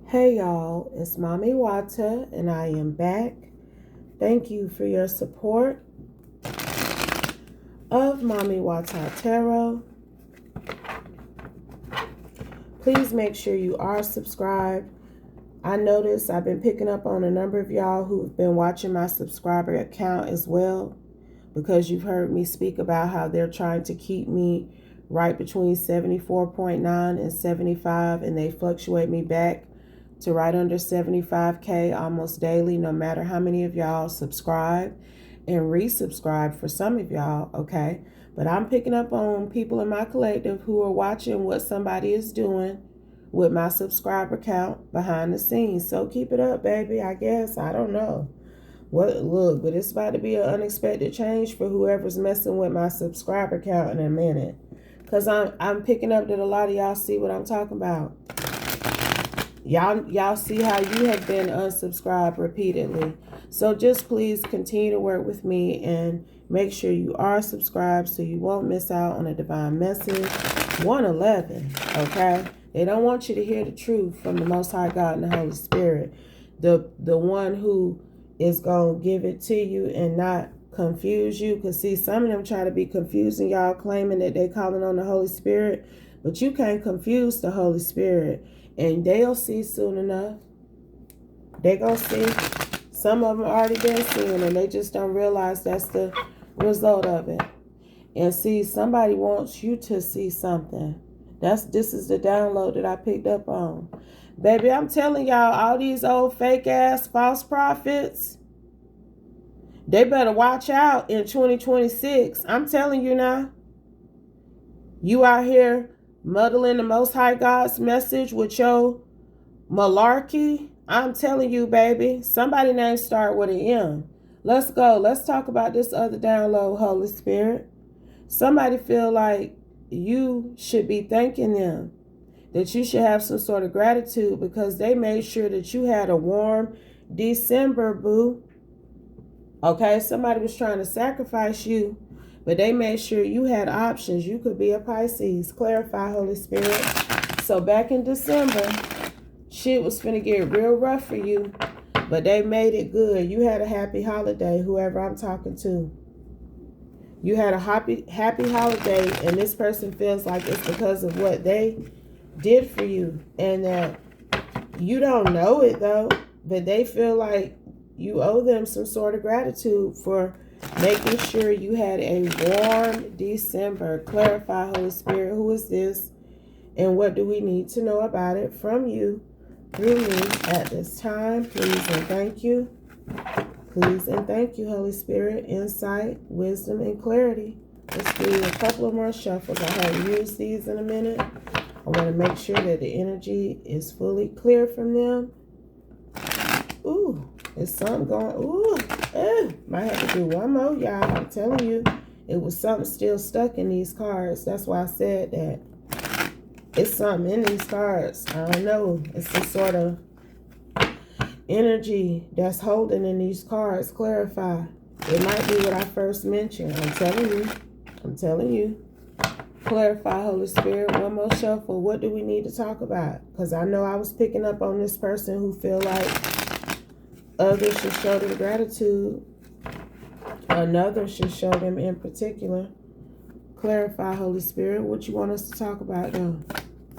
Hey y'all, it's Mami Wata and I am back. Thank you for your support of Mami Wata Tarot. Please make sure you are subscribed. I noticed I've been picking up on a number of y'all who've been watching my subscriber account as well, because you've heard me speak about how they're trying to keep me right between 74.9 and 75, and they fluctuate me back to right under 75K almost daily, no matter how many of y'all subscribe and resubscribe for some of y'all, okay? But I'm picking up on people in my collective who are watching what somebody is doing with my subscriber count behind the scenes. So keep it up, baby, I guess. I don't know. Look, but it's about to be an unexpected change for whoever's messing with my subscriber count in a minute. Because I'm picking up that a lot of y'all see what I'm talking about. Y'all see how you have been unsubscribed repeatedly. So just please continue to work with me and make sure you are subscribed so you won't miss out on a divine message. 111, okay? They don't want you to hear the truth from the Most High God and the Holy Spirit. The one who is going to give it to you and not confuse you. Because see, some of them try to be confusing y'all, claiming that they calling on the Holy Spirit. But you can't confuse the Holy Spirit. And they'll see soon enough. They gonna see. Some of them already been seeing, and they just don't realize that's the result of it. And see, somebody wants you to see something. This is the download that I picked up on. Baby, I'm telling y'all, all these old fake ass false prophets, they better watch out in 2026. I'm telling you now. You out here muddling the Most High God's message with your malarkey. I'm telling you, baby, somebody name start with an M. Let's go. Let's talk about this other download, Holy Spirit. Somebody feel like you should be thanking them, that you should have some sort of gratitude because they made sure that you had a warm December, boo. Okay, somebody was trying to sacrifice you, but they made sure you had options. You could be a Pisces. Clarify, Holy Spirit. So back in December, shit was finna get real rough for you, but they made it good. You had a happy holiday, whoever I'm talking to. You had a happy holiday, and this person feels like it's because of what they did for you, and that you don't know it though, but they feel like you owe them some sort of gratitude for making sure you had a warm December. Clarify, Holy Spirit, who is this and what do we need to know about it from you through me at this time? Please and thank you. Please and thank you, Holy Spirit. Insight, wisdom, and clarity. Let's do a couple of more shuffles. I haven't used these in a minute. I want to make sure that the energy is fully clear from them. Ooh, there's something going. Ooh, might have to do one more, y'all. I'm telling you, it was something still stuck in these cards. That's why I said that. It's something in these cards. I don't know. It's some sort of energy that's holding in these cards. Clarify. It might be what I first mentioned. I'm telling you. I'm telling you. Clarify, Holy Spirit. One more shuffle. What do we need to talk about? Because I know I was picking up on this person who feel like others should show them gratitude. Another should show them in particular. Clarify, Holy Spirit. What you want us to talk about though?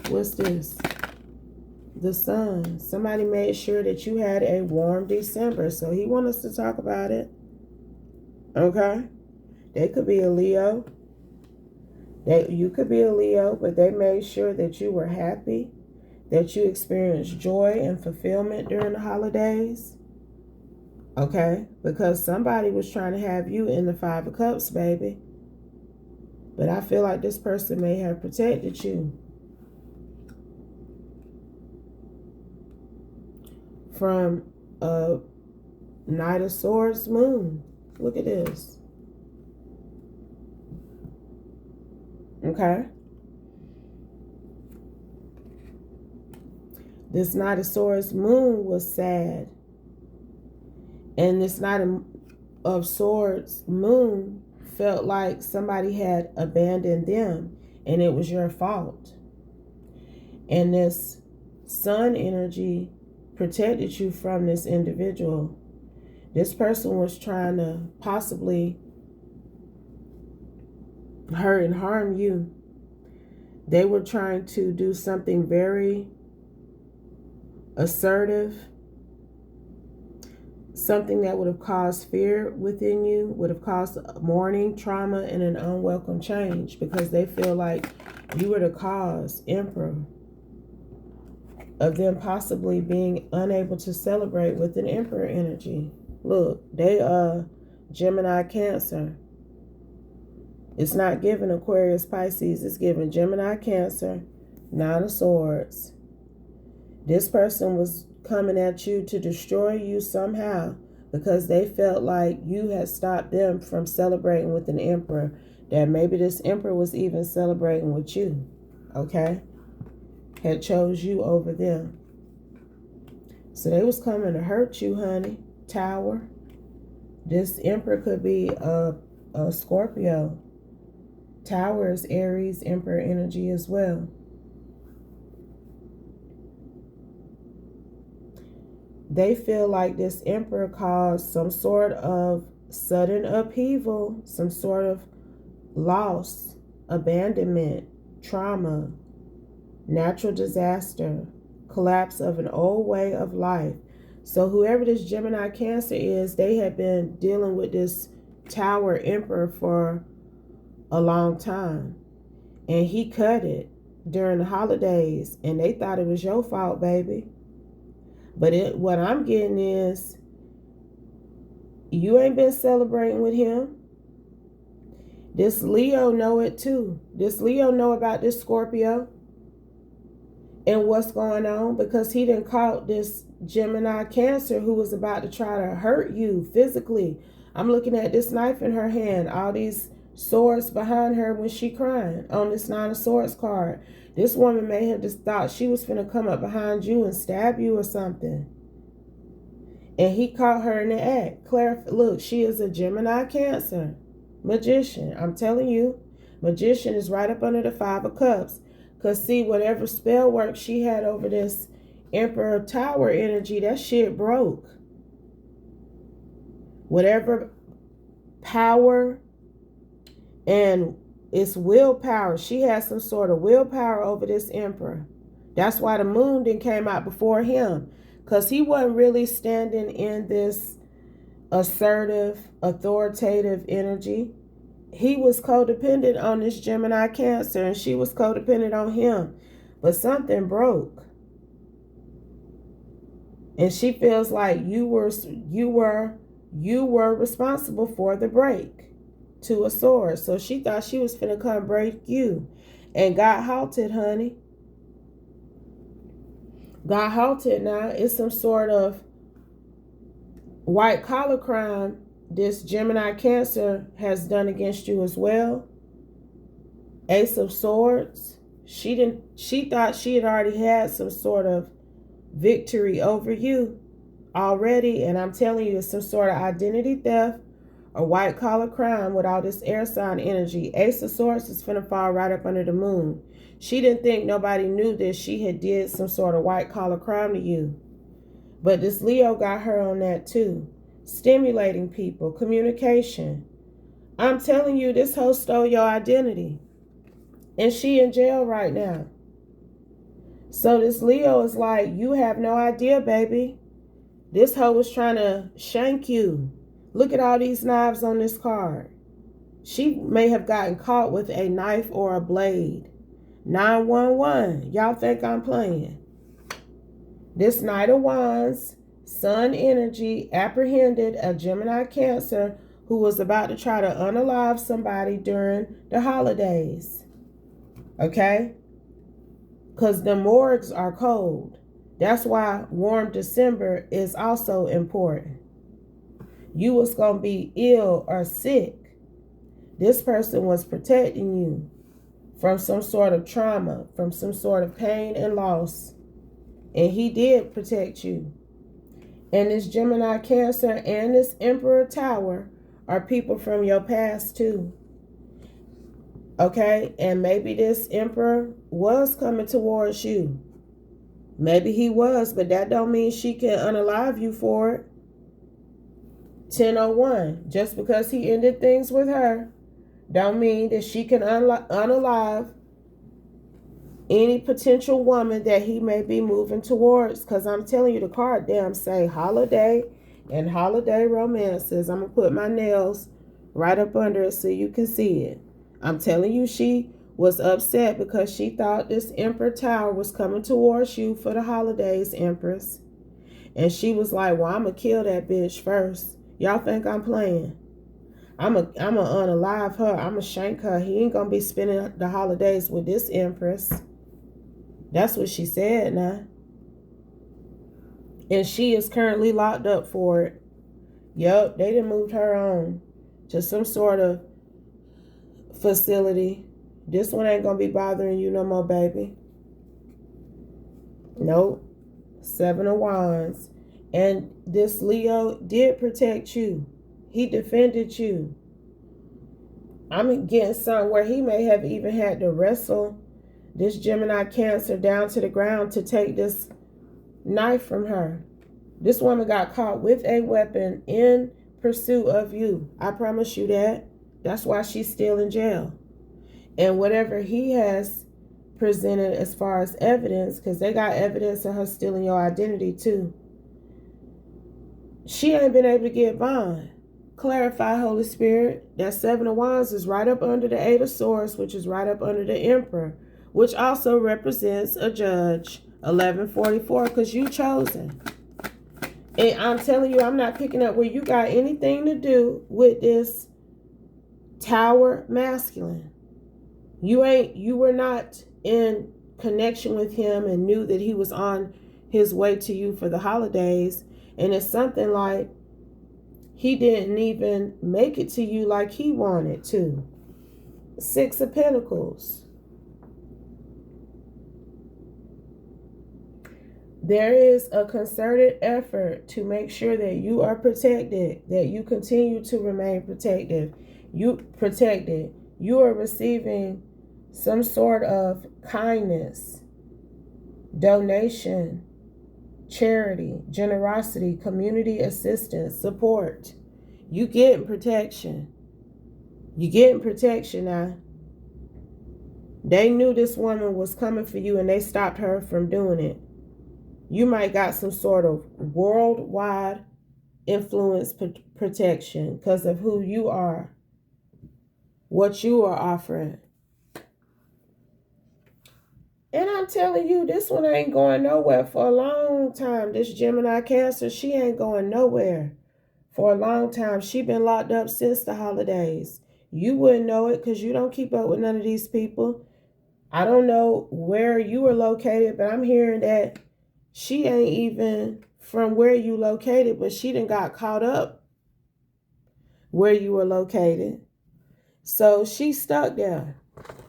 What's this? The sun. Somebody made sure that you had a warm December, so he wants us to talk about it. Okay? They could be a Leo. You could be a Leo, but they made sure that you were happy, that you experienced joy and fulfillment during the holidays. Okay? Because somebody was trying to have you in the Five of Cups, baby. But I feel like this person may have protected you from a Knight of Swords moon. Look at this. Okay? This Knight of Swords moon was sad. And this Knight of Swords moon felt like somebody had abandoned them and it was your fault. And this sun energy protected you from this individual. This person was trying to possibly hurt and harm you. They were trying to do something very assertive, something that would have caused fear within you, would have caused mourning, trauma, and an unwelcome change, because they feel like you were the cause, Emperor, of them possibly being unable to celebrate with an Emperor energy. Look, they are Gemini, Cancer. It's not given Aquarius, Pisces. It's given Gemini, Cancer, Nine of Swords. This person was coming at you to destroy you somehow, because they felt like you had stopped them from celebrating with an Emperor, that maybe this Emperor was even celebrating with you, okay? Had chose you over them. So they was coming to hurt you, honey. Tower. This Emperor could be a Scorpio. Tower is Aries, Emperor energy as well. They feel like this Emperor caused some sort of sudden upheaval, some sort of loss, abandonment, trauma, natural disaster, collapse of an old way of life. So whoever this Gemini, Cancer is, they have been dealing with this Tower Emperor for a long time. And he cut it during the holidays, and they thought it was your fault, baby. But what I'm getting is, you ain't been celebrating with him. This Leo know it too. This Leo know about this Scorpio and what's going on, because he done caught this Gemini, Cancer, who was about to try to hurt you physically. I'm looking at this knife in her hand, all these swords behind her when she crying on this Nine of Swords card. This woman may have just thought she was finna come up behind you and stab you or something. And he caught her in the act. Look, she is a Gemini, Cancer. Magician. I'm telling you, Magician is right up under the Five of Cups. Because see, whatever spell work she had over this Emperor Tower energy, that shit broke. Whatever power and it's willpower. She has some sort of willpower over this Emperor. That's why the moon then came out before him, because he wasn't really standing in this assertive, authoritative energy. He was codependent on this Gemini, Cancer, and she was codependent on him. But something broke. And she feels like you were responsible for the break. To a sword. So she thought she was finna come break you, and got halted, honey. Got halted. Now it's some sort of white collar crime this Gemini, Cancer has done against you as well. Ace of Swords. She thought she had already had some sort of victory over you already, and I'm telling you, it's some sort of identity theft, a white collar crime with all this air sign energy. Ace of Swords is finna fall right up under the moon. She didn't think nobody knew this. She had did some sort of white collar crime to you. But this Leo got her on that too. Stimulating people, communication. I'm telling you, this hoe stole your identity. And she in jail right now. So this Leo is like, you have no idea, baby. This hoe was trying to shank you. Look at all these knives on this card. She may have gotten caught with a knife or a blade. 911. Y'all think I'm playing? This Knight of Wands, Sun energy, apprehended a Gemini, Cancer who was about to try to unalive somebody during the holidays. Okay? Because the morgues are cold. That's why warm December is also important. You was going to be ill or sick. This person was protecting you from some sort of trauma, from some sort of pain and loss. And he did protect you. And this Gemini, Cancer, and this Emperor Tower are people from your past too. Okay? And maybe this Emperor was coming towards you. Maybe he was, but that don't mean she can unalive you for it. 1001. Just because he ended things with her don't mean that she can unalive any potential woman that he may be moving towards. Because I'm telling you, the card damn say holiday and holiday romances. I'm going to put my nails right up under it so you can see it. I'm telling you, she was upset because she thought this Emperor Tower was coming towards you for the holidays, Empress. And she was like, well, I'm going to kill that bitch first. Y'all think I'm playing? I'm going to unalive her. I'm going to shank her. He ain't going to be spending the holidays with this Empress. That's what she said now. And she is currently locked up for it. Yup, they done moved her on to some sort of facility. This one ain't going to be bothering you no more, baby. Nope. 7 of Wands. And this Leo did protect you. He defended you. I'm getting something where he may have even had to wrestle this Gemini Cancer down to the ground to take this knife from her. This woman got caught with a weapon in pursuit of you. I promise you that. That's why she's still in jail. And whatever he has presented as far as evidence, because they got evidence of her stealing your identity too, she ain't been able to get bond. Clarify, Holy Spirit. That 7 of Wands is right up under the 8 of Swords, which is right up under the Emperor, which also represents a judge. 1144, because you chosen. And I'm telling you, I'm not picking up where you got anything to do with this Tower masculine. You were not in connection with him and knew that he was on his way to you for the holidays. And it's something like he didn't even make it to you like he wanted to. 6 of Pentacles. There is a concerted effort to make sure that you are protected, that you continue to remain protected. You are receiving some sort of kindness, donation, charity, generosity, community assistance, support. You getting protection. You getting protection now. They knew this woman was coming for you and they stopped her from doing it. You might got some sort of worldwide influence protection because of who you are, what you are offering. And I'm telling you, this one ain't going nowhere for a long time. This Gemini Cancer, she ain't going nowhere for a long time. She been locked up since the holidays. You wouldn't know it because you don't keep up with none of these people. I don't know where you are located, but I'm hearing that she ain't even from where you located, but she done got caught up where you were located. So she's stuck there,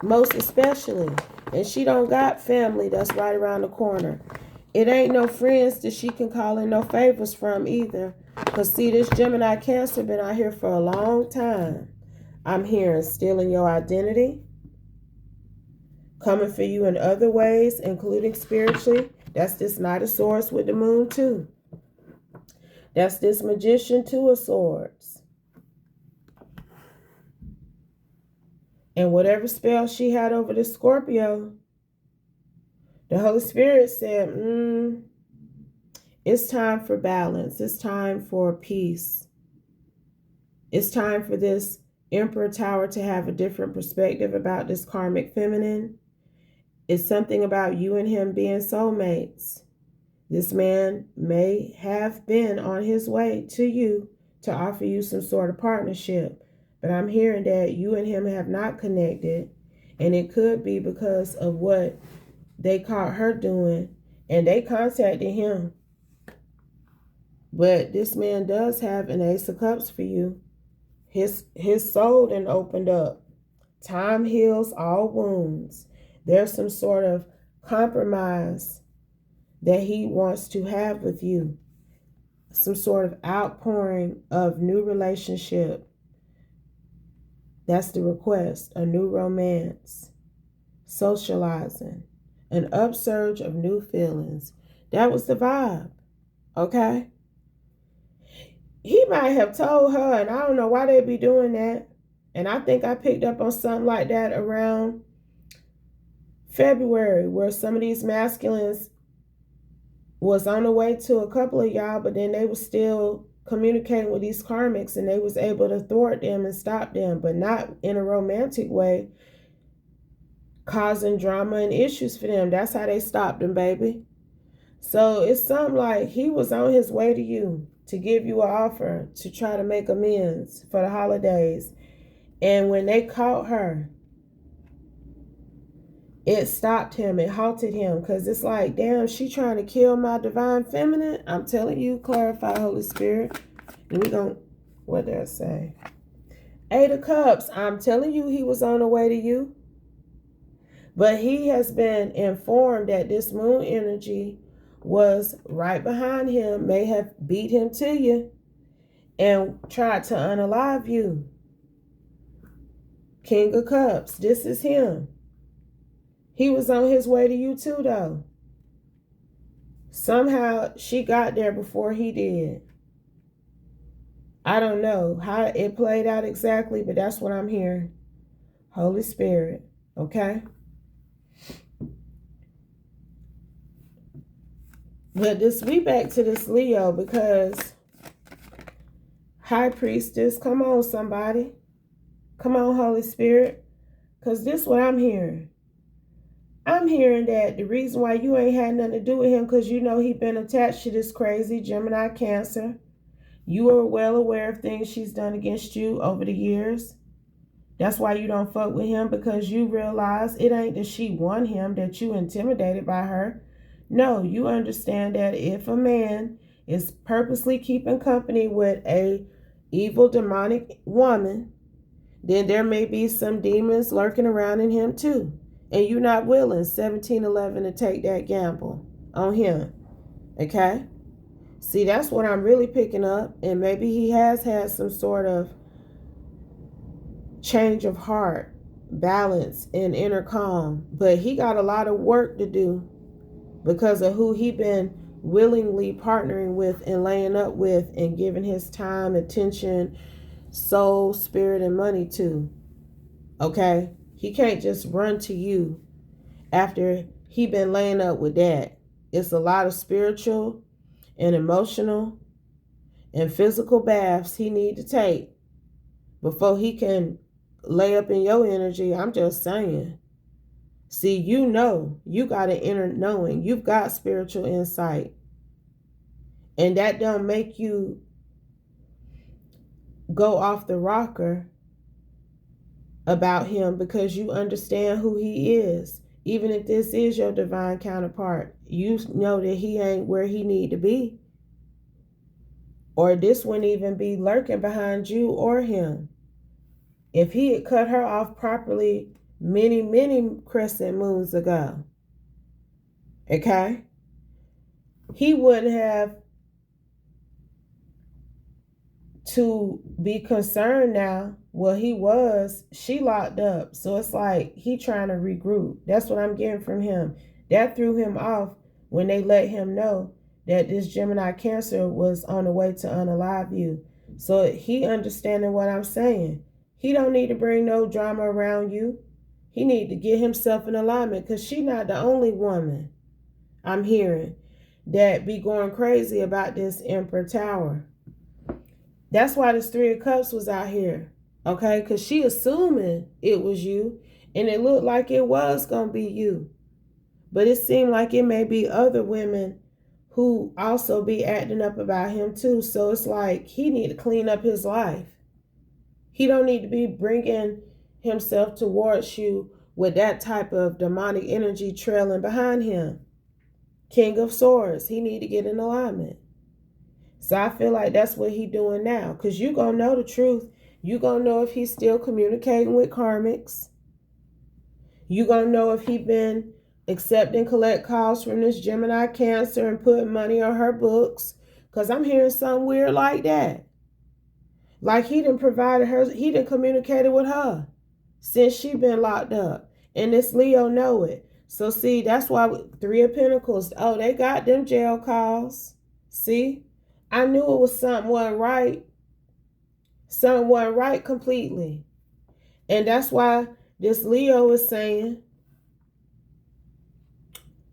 most especially. And she don't got family that's right around the corner. It ain't no friends that she can call in no favors from either. Because see, this Gemini Cancer been out here for a long time. I'm hearing stealing your identity, coming for you in other ways, including spiritually. That's this Knight of Swords with the Moon too. That's this Magician, 2 of Swords. And whatever spell she had over the Scorpio, the Holy Spirit said, it's time for balance. It's time for peace. It's time for this Emperor Tower to have a different perspective about this karmic feminine. It's something about you and him being soulmates. This man may have been on his way to you to offer you some sort of partnership. But I'm hearing that you and him have not connected. And it could be because of what they caught her doing. And they contacted him. But this man does have an Ace of Cups for you. His soul then opened up. Time heals all wounds. There's some sort of compromise that he wants to have with you. Some sort of outpouring of new relationship. That's the request. A new romance. Socializing. An upsurge of new feelings. That was the vibe. Okay? He might have told her, and I don't know why they'd be doing that. And I think I picked up on something like that around February, where some of these masculines was on the way to a couple of y'all, but then they were still communicating with these karmics, and they was able to thwart them and stop them, but not in a romantic way, causing drama and issues for them. That's how they stopped them, baby. So it's something like he was on his way to you to give you an offer to try to make amends for the holidays. And when they caught her, it stopped him. It halted him, because it's like, damn, she trying to kill my divine feminine. I'm telling you, clarify, Holy Spirit. And we going, what did I say? 8 of Cups. I'm telling you, he was on the way to you. But he has been informed that this moon energy was right behind him, may have beat him to you, and tried to unalive you. King of Cups. This is him. He was on his way to you too, though. Somehow she got there before he did. I don't know how it played out exactly, but that's what I'm hearing. Holy Spirit, okay? But we back to this Leo, because High Priestess, come on, somebody. Come on, Holy Spirit. Because this is what I'm hearing. I'm hearing that the reason why you ain't had nothing to do with him, because you know he been attached to this crazy Gemini Cancer. You are well aware of things she's done against you over the years. That's why you don't fuck with him, because you realize it ain't that she won him, that you intimidated by her. No, you understand that if a man is purposely keeping company with a evil demonic woman, then there may be some demons lurking around in him too. And you're not willing, 1711, to take that gamble on him. Okay? See, that's what I'm really picking up. And maybe he has had some sort of change of heart, balance, and inner calm. But he got a lot of work to do because of who he been willingly partnering with and laying up with and giving his time, attention, soul, spirit, and money to. Okay? He can't just run to you after he been laying up with that. It's a lot of spiritual and emotional and physical baths he need to take before he can lay up in your energy. I'm just saying. See, you know, you got an inner knowing. You've got spiritual insight. And that don't make you go off the rocker about him, because you understand who he is. Even if this is your divine counterpart, you know that he ain't where he need to be. Or this wouldn't even be lurking behind you or him. If he had cut her off properly many, many crescent moons ago, okay, he wouldn't have to be concerned now. Well, he was. She locked up. So it's like he trying to regroup. That's what I'm getting from him. That threw him off when they let him know that this Gemini Cancer was on the way to unalive you. So he understanding what I'm saying. He don't need to bring no drama around you. He need to get himself in alignment, because she not the only woman I'm hearing that be going crazy about this Emperor Tower. That's why this 3 of Cups was out here, okay? Because she assuming it was you, and it looked like it was going to be you. But it seemed like it may be other women who also be acting up about him too. So it's like he need to clean up his life. He don't need to be bringing himself towards you with that type of demonic energy trailing behind him. King of Swords, he need to get in alignment. So I feel like that's what he doing now, because you going to know the truth. You going to know if he's still communicating with karmics. You going to know if he been accepting collect calls from this Gemini Cancer and putting money on her books, because I'm hearing something weird like that. Like he done provided her, he done communicated with her since she been locked up. And this Leo know it. So see, that's why Three of Pentacles, oh, they got them jail calls. See, I knew it was something wasn't right. Something wasn't right completely. And that's why this Leo is saying,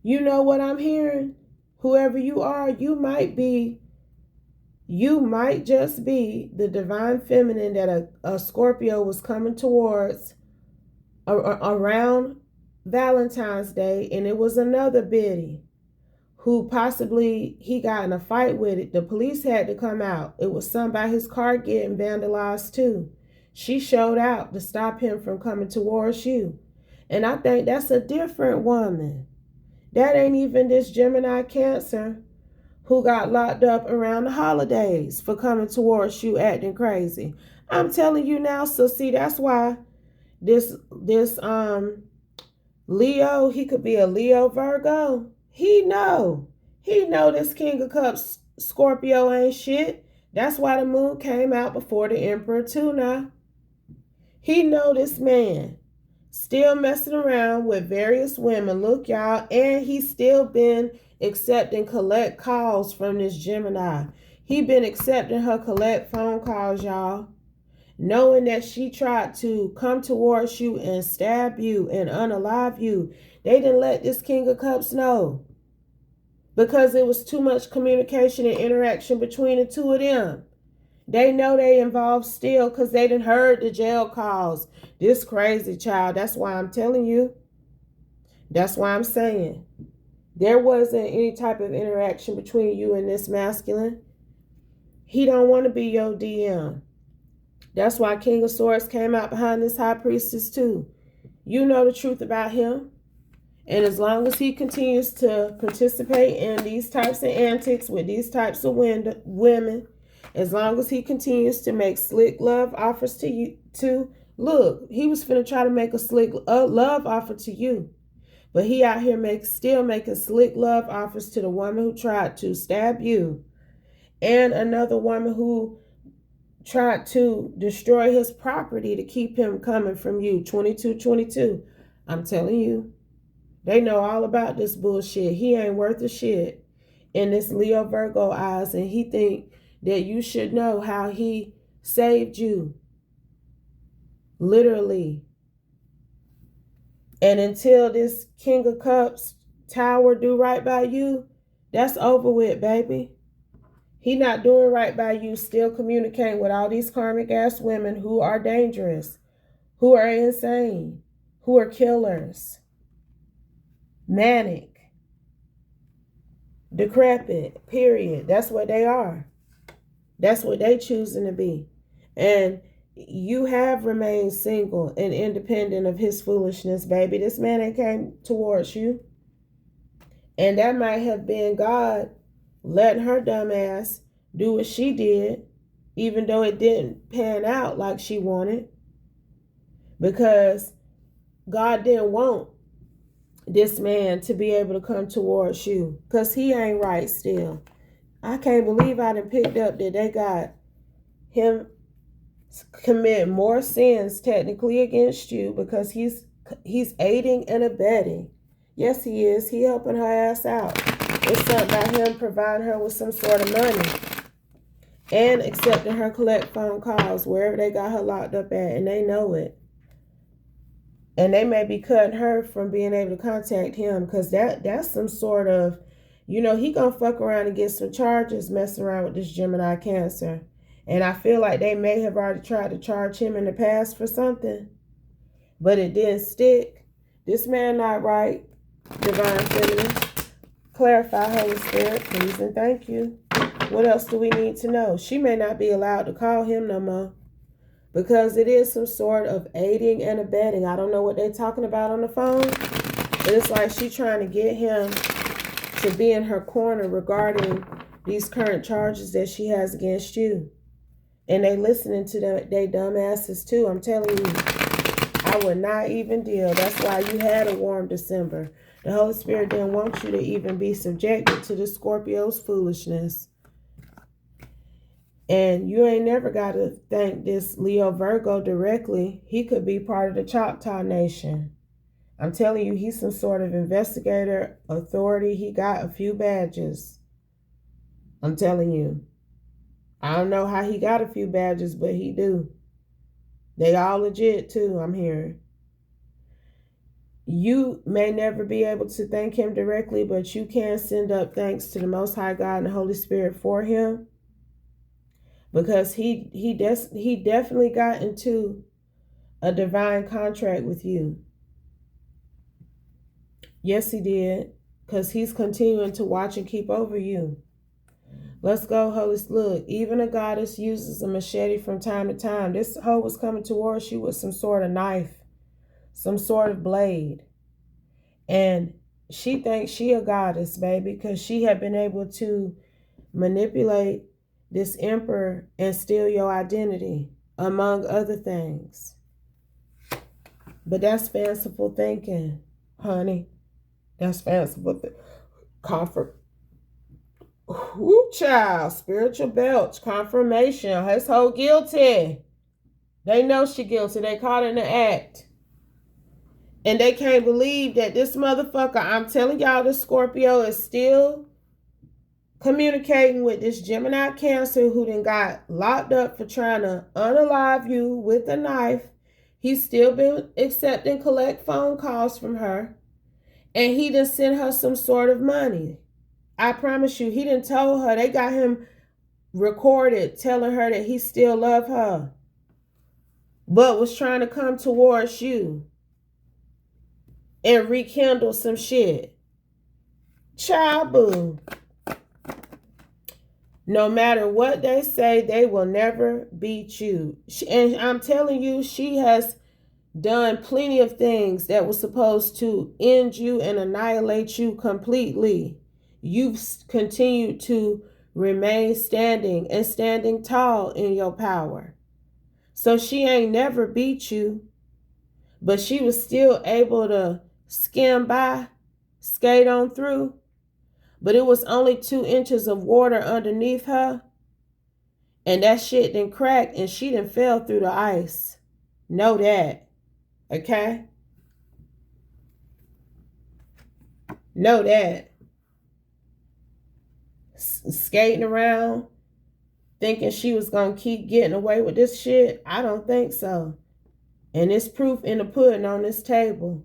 you know what I'm hearing? Whoever you are, you might just be the divine feminine that a Scorpio was coming towards around Valentine's Day, and it was another biddy who possibly he got in a fight with it. The police had to come out. It was somebody, his car getting vandalized too. She showed out to stop him from coming towards you. And I think that's a different woman. That ain't even this Gemini Cancer who got locked up around the holidays for coming towards you acting crazy. I'm telling you now. So see, that's why this Leo, he could be a Leo Virgo. He know this King of Cups Scorpio ain't shit. That's why the moon came out before the Emperor too now. He know this man still messing around with various women. Look, y'all, and he's still been accepting collect calls from this Gemini. He been accepting her collect phone calls, y'all. Knowing that she tried to come towards you and stab you and unalive you. They didn't let this King of Cups know. Because it was too much communication and interaction between the two of them. They know they involved still because they done heard the jail calls. This crazy child. That's why I'm telling you. That's why I'm saying. There wasn't any type of interaction between you and this masculine. He don't want to be your DM. That's why King of Swords came out behind this High Priestess too. You know the truth about him. And as long as he continues to participate in these types of antics with these types of women, as long as he continues to make slick love offers to you, look, he was finna try to make a slick love offer to you. But he out here still making slick love offers to the woman who tried to stab you. And another woman who tried to destroy his property to keep him coming from you. 2222. I'm telling you. They know all about this bullshit. He ain't worth a shit in this Leo Virgo eyes. And he think that you should know how he saved you. Literally. And until this King of Cups tower do right by you, that's over with, baby. He not doing right by you, still communicating with all these karmic ass women who are dangerous, who are insane, who are killers, manic, decrepit, period. That's what they are. That's what they choosing to be. And you have remained single and independent of his foolishness, baby. This man ain't came towards you. And that might have been God letting her dumb ass do what she did, even though it didn't pan out like she wanted. Because God didn't want this man to be able to come towards you. Because he ain't right still. I can't believe I done picked up that they got him commit more sins technically against you because he's aiding and abetting. Yes, he is. He helping her ass out. It's something about him providing her with some sort of money and accepting her collect phone calls wherever they got her locked up at, and they know it. And they may be cutting her from being able to contact him because that's some sort of, he gonna fuck around and get some charges messing around with this Gemini Cancer. And I feel like they may have already tried to charge him in the past for something, but it didn't stick. This man not right. Divine Feminine. Clarify, Holy Spirit, please and thank you. What else do we need to know? She may not be allowed to call him no more because it is some sort of aiding and abetting. I don't know what they're talking about on the phone, but it's like she trying to get him to be in her corner regarding these current charges that she has against you. And they listening to they dumbasses too. I'm telling you, I would not even deal. That's why you had a warm December. The Holy Spirit didn't want you to even be subjected to the Scorpio's foolishness. And you ain't never got to thank this Leo Virgo directly. He could be part of the Choctaw Nation. I'm telling you, he's some sort of investigator, authority. He got a few badges. I'm telling you. I don't know how he got a few badges, but he do. They all legit too, I'm hearing. You may never be able to thank him directly, but you can send up thanks to the Most High God and the Holy Spirit for him. Because he definitely got into a divine contract with you. Yes, he did. Because he's continuing to watch and keep over you. Let's go, Holy. Look, even a goddess uses a machete from time to time. This hoe was coming towards you with some sort of knife, some sort of blade. And she thinks she a goddess, baby, because she had been able to manipulate this emperor and steal your identity, among other things. But that's fanciful thinking, honey. That's fanciful comfort. Ooh, child, spiritual belch, confirmation. His whole guilty. They know she guilty. They caught her in the act. And they can't believe that this motherfucker, I'm telling y'all, this Scorpio is still communicating with this Gemini Cancer who then got locked up for trying to unalive you with a knife. He's still been accepting collect phone calls from her. And he done sent her some sort of money. I promise you, he done told her, they got him recorded telling her that he still loved her, but was trying to come towards you and rekindle some shit. Child boo. No matter what they say, they will never beat you. And I'm telling you, she has done plenty of things that were supposed to end you and annihilate you completely. You've continued to remain standing and standing tall in your power. So she ain't never beat you, but she was still able to skim by, skate on through. But it was only 2 inches of water underneath her, and that shit done cracked and she done fell through the ice. Know that. Okay? Know that. Skating around, thinking she was going to keep getting away with this shit? I don't think so. And it's proof in the pudding on this table.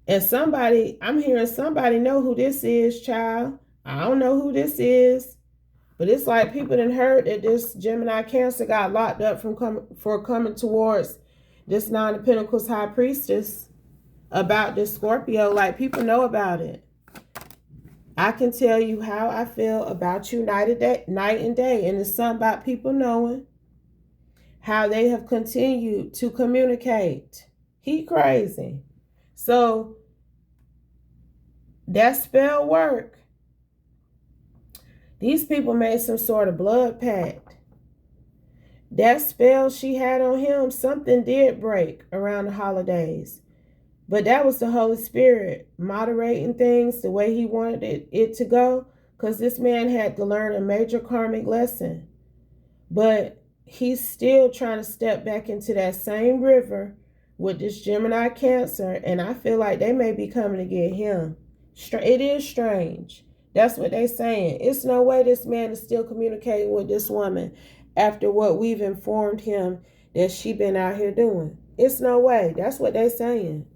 And somebody, I'm hearing somebody know who this is, child. I don't know who this is. But it's like people done heard that this Gemini Cancer got locked up for coming towards this Nine of Pentacles High Priestess about this Scorpio. Like, people know about it. I can tell you how I feel about you night and day. And it's something about people knowing how they have continued to communicate. He crazy. So that spell work. These people made some sort of blood pact. That spell she had on him, something did break around the holidays. But that was the Holy Spirit moderating things the way he wanted it to go, because this man had to learn a major karmic lesson. But he's still trying to step back into that same river with this Gemini Cancer, and I feel like they may be coming to get him. It is strange. That's what they're saying. It's no way this man is still communicating with this woman after what we've informed him that she been out here doing. It's no way. That's what they're saying.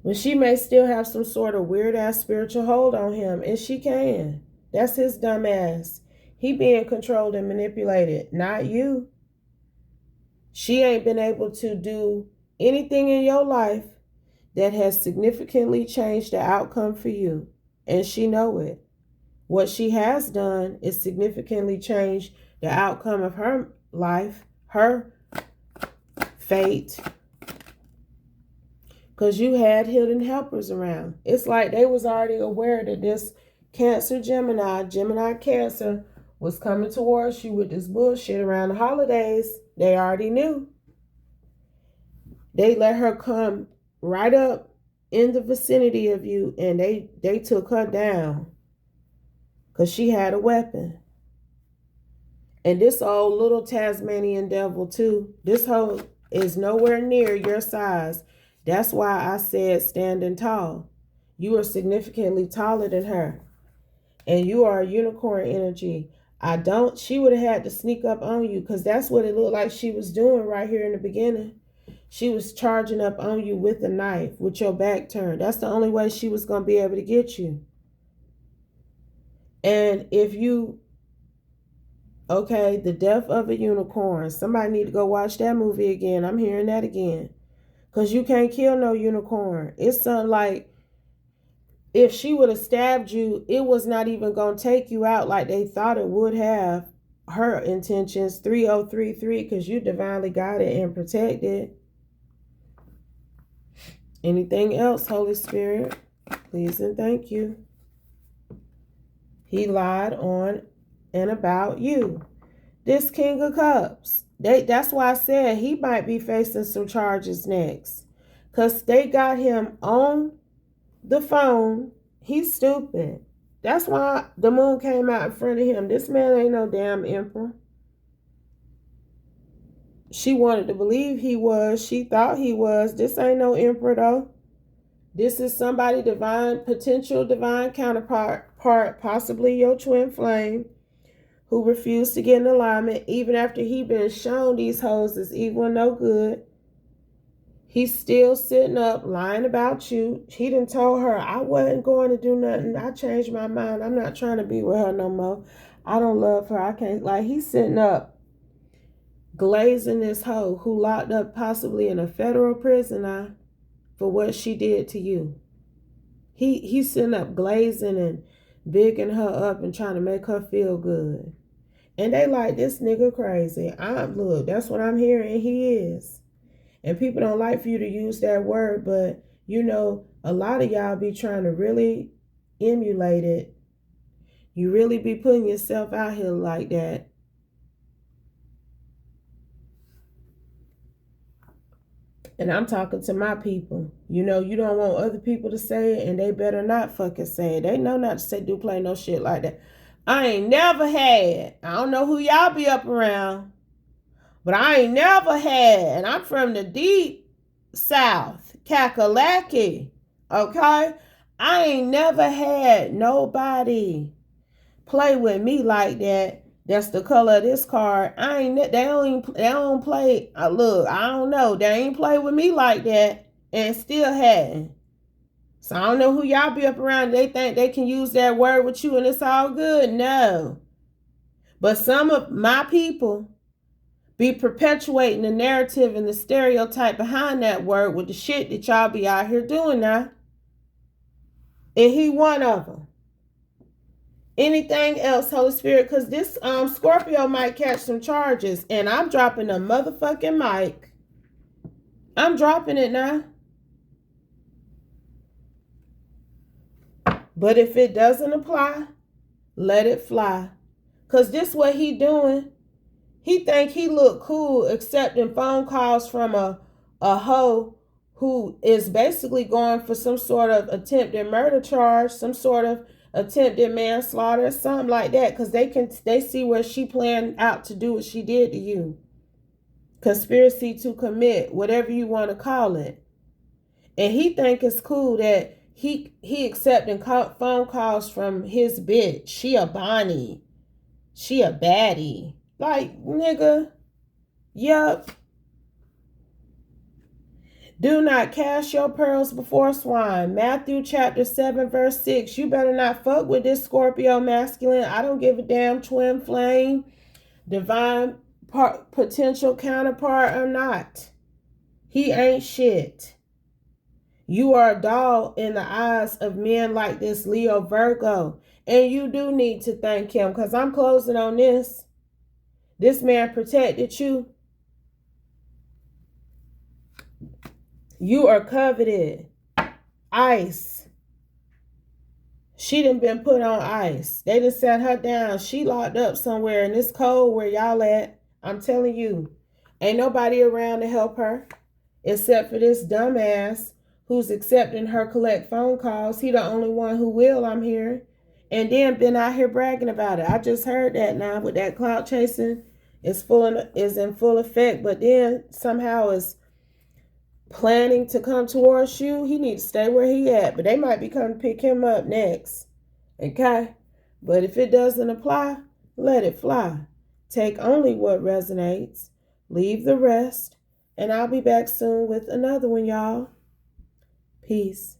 But she may still have some sort of weird-ass spiritual hold on him, and she can. That's his dumb ass. He being controlled and manipulated, not you. She ain't been able to do anything in your life that has significantly changed the outcome for you, and she know it. What she has done is significantly change the outcome of her life, her fate, because you had hidden helpers around. It's like they was already aware that this Gemini Cancer was coming towards you with this bullshit around the holidays. They already knew. They let her come right up in the vicinity of you, and they took her down because she had a weapon. And this old little Tasmanian devil too, this hoe is nowhere near your size. That's why I said standing tall. You are significantly taller than her. And you are a unicorn energy. She would have had to sneak up on you, because that's what it looked like she was doing right here in the beginning. She was charging up on you with a knife with your back turned. That's the only way she was going to be able to get you. And if you, okay, the death of a unicorn. Somebody need to go watch that movie again. I'm hearing that again. Because you can't kill no unicorn. It's something like, if she would have stabbed you, it was not even going to take you out like they thought it would have. Her intentions, 3033, because you divinely guided and protected. Anything else, Holy Spirit? Please and thank you. He lied on and about you. This King of Cups. That's why I said he might be facing some charges next. Because they got him on the phone. He's stupid. That's why the moon came out in front of him. This man ain't no damn emperor. She wanted to believe he was. She thought he was. This ain't no emperor though. This is somebody divine, potential divine counterpart, possibly your twin flame, who refused to get in alignment even after he been shown these hoes is evil and no good. He's still sitting up lying about you. He done told her, I wasn't going to do nothing. I changed my mind. I'm not trying to be with her no more. I don't love her. I can't. Like, he's sitting up glazing this hoe who locked up possibly in a federal prison now for what she did to you. He's sitting up glazing and bigging her up and trying to make her feel good. And they like, this nigga crazy. Look, that's what I'm hearing. He is. And people don't like for you to use that word, but you know, a lot of y'all be trying to really emulate it. You really be putting yourself out here like that. And I'm talking to my people. You know, you don't want other people to say it, and they better not fucking say it. They know not to do play no shit like that. I ain't never had, I don't know who y'all be up around, but I ain't never had, and I'm from the deep South, Kakalaki, okay? I ain't never had nobody play with me like that. That's the color of this card. They don't play. Look, I don't know. They ain't play with me like that and still hadn't. So I don't know who y'all be up around. They think they can use that word with you and it's all good. No. But some of my people be perpetuating the narrative and the stereotype behind that word with the shit that y'all be out here doing now. And he one of them. Anything else, Holy Spirit? Because this Scorpio might catch some charges. And I'm dropping a motherfucking mic. I'm dropping it now. But if it doesn't apply, let it fly. Because this what he doing. He think he look cool accepting phone calls from a hoe who is basically going for some sort of attempted murder charge, some sort of attempted manslaughter, something like that, because they see where she planned out to do what she did to you. Conspiracy to commit, whatever you want to call it. And he think it's cool that he accepting phone calls from his bitch. She a Bonnie. She a baddie. Like, nigga, yup. Do not cast your pearls before swine. Matthew chapter 7 verse 6. You better not fuck with this Scorpio masculine. I don't give a damn twin flame, divine potential counterpart or not. He ain't shit. You are a doll in the eyes of men like this Leo Virgo. And you do need to thank him, because I'm closing on this. This man protected you. You are coveted. Ice. She done been put on ice. They done set her down. She locked up somewhere and it's cold where y'all at. I'm telling you. Ain't nobody around to help her except for this dumbass who's accepting her collect phone calls. He the only one who will, I'm hearing. And then been out here bragging about it. I just heard that now with that clout chasing is in full effect, but then somehow is planning to come towards you, he needs to stay where he at. But they might be coming to pick him up next. Okay? But if it doesn't apply, let it fly. Take only what resonates. Leave the rest. And I'll be back soon with another one, y'all. Peace.